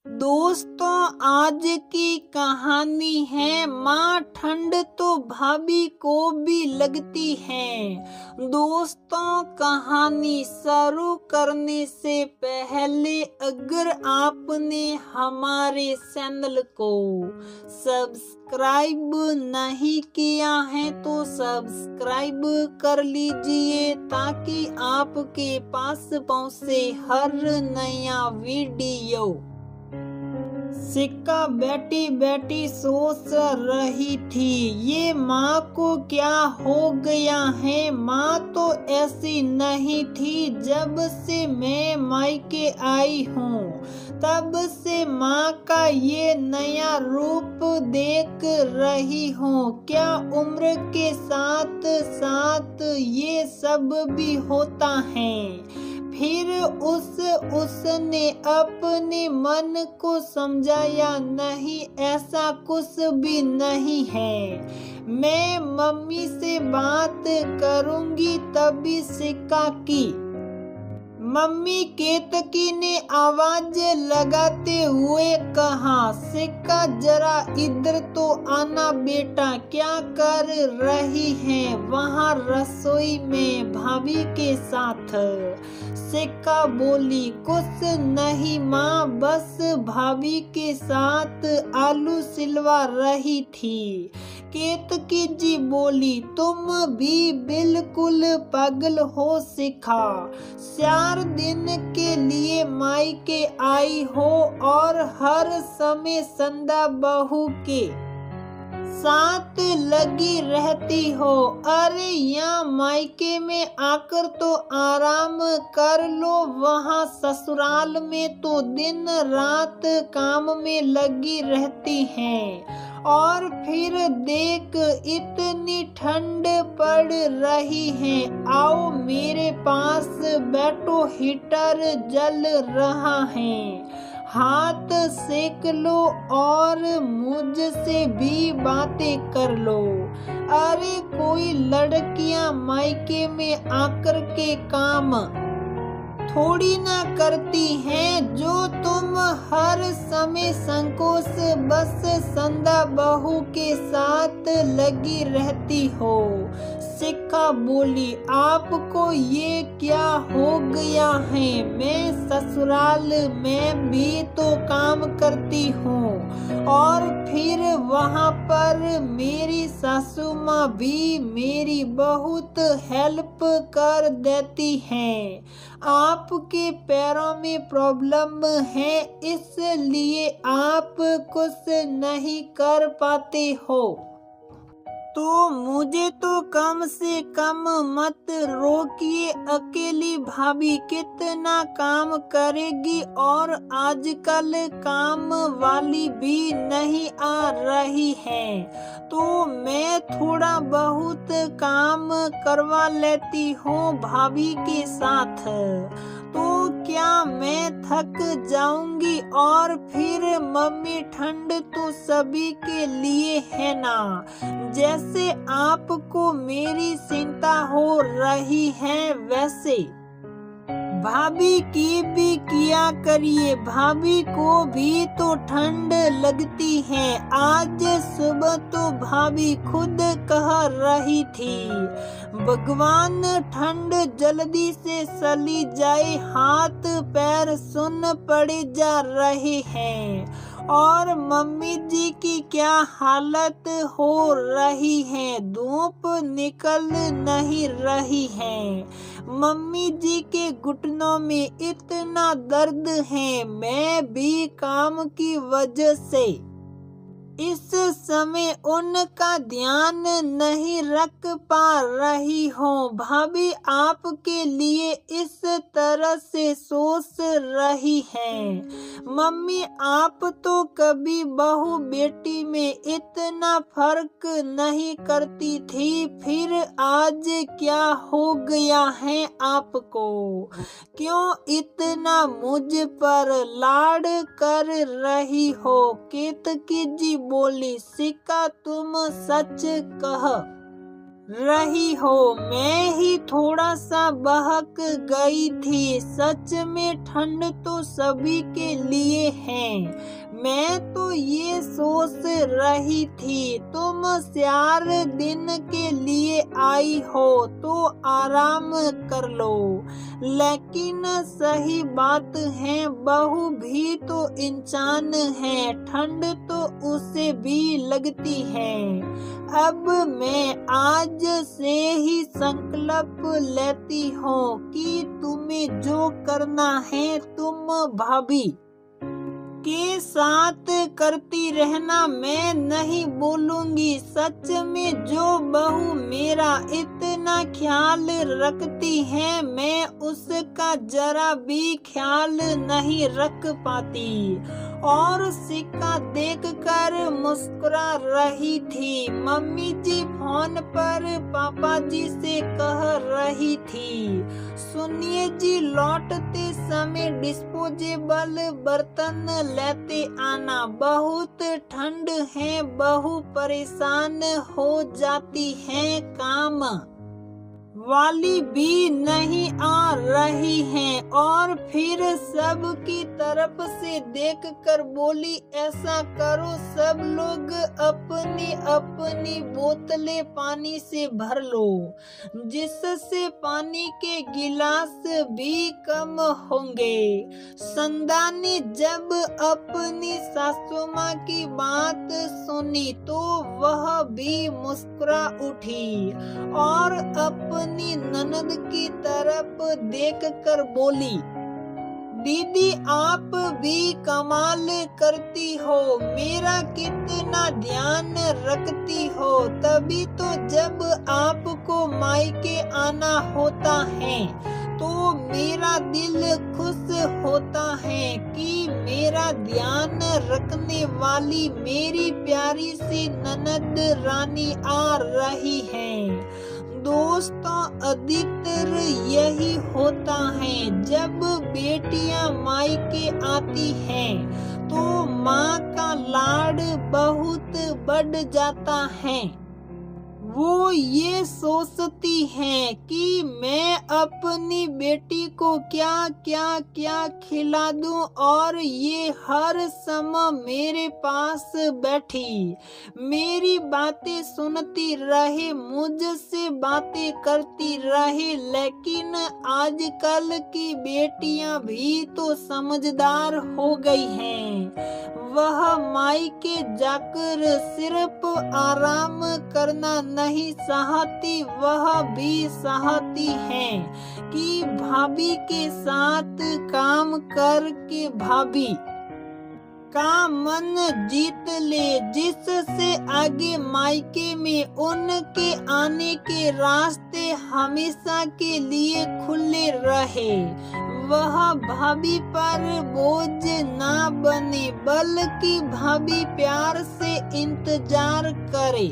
दोस्तों, आज की कहानी है माँ ठंड तो भाभी को भी लगती है। दोस्तों, कहानी शुरू करने से पहले अगर आपने हमारे चैनल को सब्सक्राइब नहीं किया है तो सब्सक्राइब कर लीजिए ताकि आपके पास पहुंचे हर नया वीडियो। सिक्का बैठी बैठी सोच रही थी, ये माँ को क्या हो गया है। माँ तो ऐसी नहीं थी। जब से मैं मायके आई हूँ तब से माँ का ये नया रूप देख रही हूँ। क्या उम्र के साथ साथ ये सब भी होता है। फिर उसने अपने मन को समझाया, नहीं ऐसा कुछ भी नहीं है। मैं मम्मी से बात करूंगी। तभी सिक्का की मम्मी केतकी ने आवाज लगाते हुए कहा, सिक्का जरा इधर तो आना बेटा, क्या कर रही है वहाँ रसोई में भाभी के साथ। सिक्का बोली, कुछ नहीं माँ, बस भाभी के साथ आलू सिलवा रही थी। केतकी जी बोली, तुम भी बिल्कुल पागल हो सिक्का। 4 दिन के लिए मायके आई हो और हर समय संदा बहू के साथ लगी रहती हो। अरे यहाँ मायके में आकर तो आराम कर लो, वहाँ ससुराल में तो दिन रात काम में लगी रहती हैं। और फिर देख इतनी ठंड पड़ रही है, आओ मेरे पास बैठो, हीटर जल रहा है, हाथ सेक लो और मुझसे भी बातें कर लो। अरे कोई लड़कियां मायके में आकर के काम थोड़ी ना करती हैं जो तुम हर समय संकोच बस संदा बहू के साथ लगी रहती हो। सिक्का बोली, आपको ये क्या हो गया है। मैं ससुराल में भी तो काम करती हूँ और फिर वहाँ पर मेरी सासू माँ भी मेरी बहुत हेल्प कर देती हैं। आपके पैरों में प्रॉब्लम है इसलिए आप कुछ नहीं कर पाते हो तो मुझे तो कम से कम मत रोकिए। अकेली भाभी कितना काम करेगी और आजकल काम वाली भी नहीं आ रही है तो मैं थोड़ा बहुत काम करवा लेती हूँ भाभी के साथ। तो क्या मैं थक जाऊंगी और फिर मम्मी ठंड तो सभी के लिए है ना। जैसे आपको मेरी चिंता हो रही है वैसे भाभी की भी किया करिए। भाभी को भी तो ठंड लगती है। आज सुबह तो भाभी खुद कह रही थी, भगवान ठंड जल्दी से चली जाए, हाथ पैर सुन पड़े जा रहे हैं। और मम्मी जी की क्या हालत हो रही है, धूप निकल नहीं रही है। मम्मी जी के घुटनों में इतना दर्द है। मैं भी काम की वजह से इस समय उनका ध्यान नहीं रख पा रही हूँ। भाभी आपके लिए इस तरह से सोच रही हैं। मम्मी आप तो कभी बहू बेटी में इतना फर्क नहीं करती थी, फिर आज क्या हो गया है आपको। क्यों इतना मुझ पर लाड कर रही हो। केतकी जी बोली, सिक्का तुम सच कह रही हो। मैं ही थोड़ा सा बहक गई थी। सच में ठंड तो सभी के लिए है। मैं तो ये सोच रही थी तुम 4 दिन के लिए आई हो तो आराम कर लो। लेकिन सही बात है, बहू भी तो इंसान है, ठंड तो उसे भी लगती है। अब मैं आज से ही संकल्प लेती हूँ कि तुम्हें जो करना है तुम भाभी के साथ करती रहना, मैं नहीं बोलूंगी। सच में जो बहू मेरा इतना ख्याल रखती है, मैं उसका जरा भी ख्याल नहीं रख पाती। और सिक्का देखकर मुस्कुरा रही थी। मम्मी जी फोन पर पापा जी से कह रही थी, सुनिए जी, लौटते समय डिस्पोजेबल बर्तन लेते आना, बहुत ठंड है, बहू परेशान हो जाती है, काम वाली भी नहीं आ रही हैं। और फिर सबकी तरफ से देखकर बोली, ऐसा करो सब लोग अपनी अपनी बोतलें पानी से भर लो, जिससे पानी के गिलास भी कम होंगे। संदा ने जब अपनी सासू माँ की बात सुनी तो वह भी मुस्कुरा उठी और अपनी ननद की तरफ देखकर बोली, दीदी आप भी कमाल करती हो, मेरा कितना ध्यान रखती हो। तभी तो जब आपको मायके आना होता है तो मेरा दिल खुश होता है कि मेरा ध्यान रखने वाली मेरी प्यारी सी ननद रानी आ रही है। दोस्तों, अधिकतर यही होता है, जब बेटियां मायके आती हैं तो माँ का लाड बहुत बढ़ जाता है। वो ये सोचती हैं कि मैं अपनी बेटी को क्या क्या क्या खिला दूं और ये हर समय मेरे पास बैठी मेरी बातें सुनती रहे, मुझसे बातें करती रहे। लेकिन आजकल की बेटियां भी तो समझदार हो गई हैं। वह मायके जाकर सिर्फ आराम करना नहीं चाहती, वह भी चाहती है कि भाभी के साथ काम करके भाभी का मन जीत ले, जिससे आगे मायके में उनके आने के रास्ते हमेशा के लिए खुले रहे। वह भाभी पर बोझ ना बने, बल्कि भाभी प्यार से इंतजार करे।